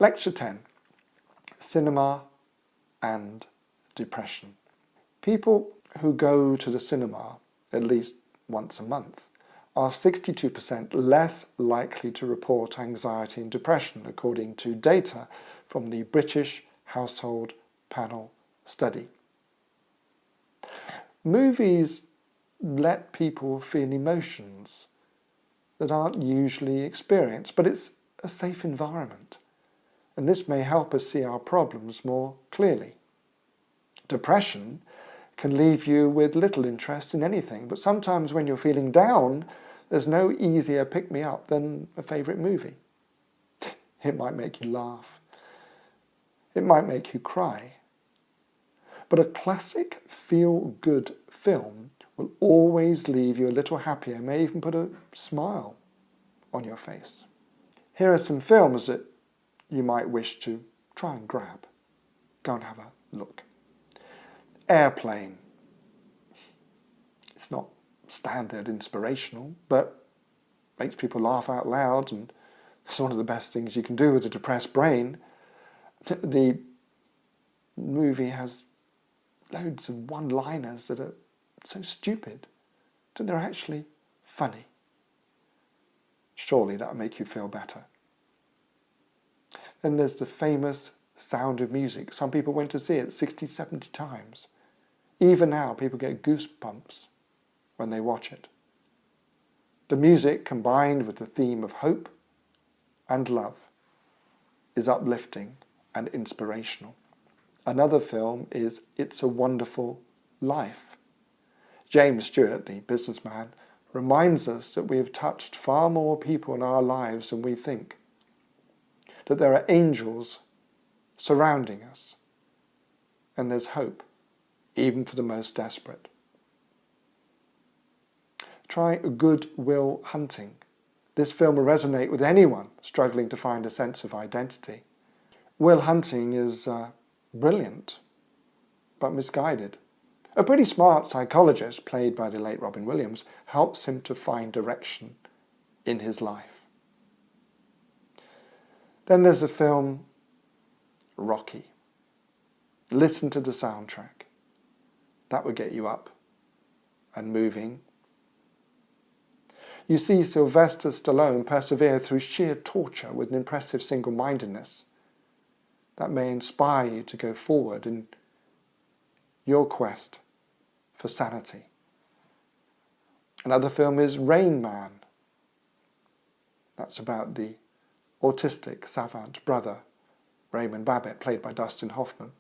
Lecture 10. Cinema and Depression. People who go to the cinema at least once a month are 62% less likely to report anxiety and depression, according to data from the British Household Panel Study. Movies let people feel emotions that aren't usually experienced, but it's a safe environment, and this may help us see our problems more clearly. Depression can leave you with little interest in anything, but sometimes when you're feeling down, there's no easier pick-me-up than a favourite movie. It might make you laugh. It might make you cry. But a classic feel-good film will always leave you a little happier, may even put a smile on your face. Here are some films that you might wish to try and grab. Go and have a look. Airplane. It's not standard inspirational, but makes people laugh out loud, and it's one of the best things you can do with a depressed brain. The movie has loads of one-liners that are so stupid that they're actually funny. Surely that'll make you feel better. Then there's the famous Sound of Music. Some people went to see it 60, 70 times. Even now, people get goosebumps when they watch it. The music, combined with the theme of hope and love, is uplifting and inspirational. Another film is It's a Wonderful Life. James Stewart, the businessman, reminds us that we have touched far more people in our lives than we think, that there are angels surrounding us, and there's hope, even for the most desperate. Try Good Will Hunting. This film will resonate with anyone struggling to find a sense of identity. Will Hunting is brilliant, but misguided. A pretty smart psychologist, played by the late Robin Williams, helps him to find direction in his life. Then there's the film Rocky. Listen to the soundtrack. That would get you up and moving. You see Sylvester Stallone persevere through sheer torture with an impressive single-mindedness. That may inspire you to go forward in your quest for sanity. Another film is Rain Man. That's about the autistic savant brother, Raymond Babbitt, played by Dustin Hoffman.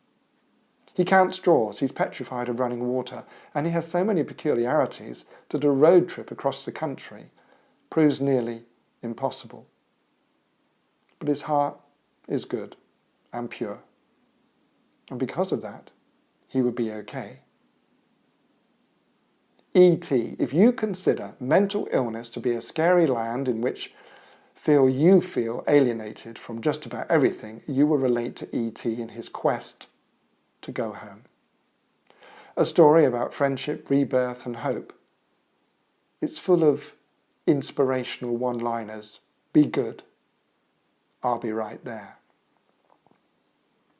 He counts straws, he's petrified of running water, and he has so many peculiarities that a road trip across the country proves nearly impossible. But his heart is good and pure, and because of that, he would be okay. E.T. If you consider mental illness to be a scary land in which you feel alienated from just about everything, you will relate to E.T. in his quest to go home. A story about friendship, rebirth and hope. It's full of inspirational one-liners. Be good. I'll be right there.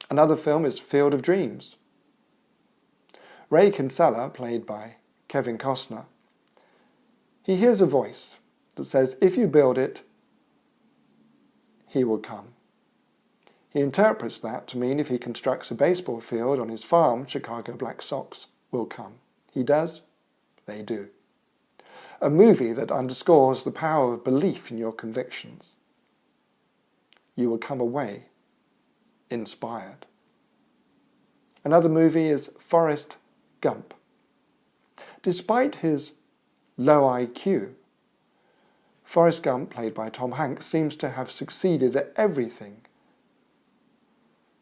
Another film is Field of Dreams. Ray Kinsella, played by Kevin Costner, he hears a voice that says, if you build it, he will come. He interprets that to mean if he constructs a baseball field on his farm, Chicago Black Sox will come. He does, they do. A movie that underscores the power of belief in your convictions. You will come away inspired. Another movie is Forrest Gump. Despite his low IQ, Forrest Gump, played by Tom Hanks, seems to have succeeded at everything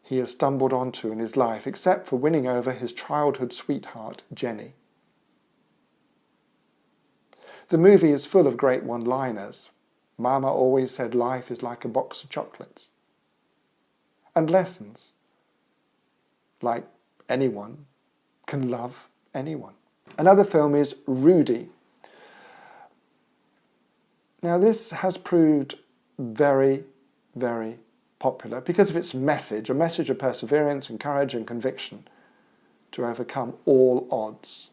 he has stumbled onto in his life, except for winning over his childhood sweetheart, Jenny. The movie is full of great one-liners. Mama always said life is like a box of chocolates. And lessons, like anyone can love anyone. Another film is Rudy. Now this has proved very, very popular because of its message, a message of perseverance and courage and conviction to overcome all odds.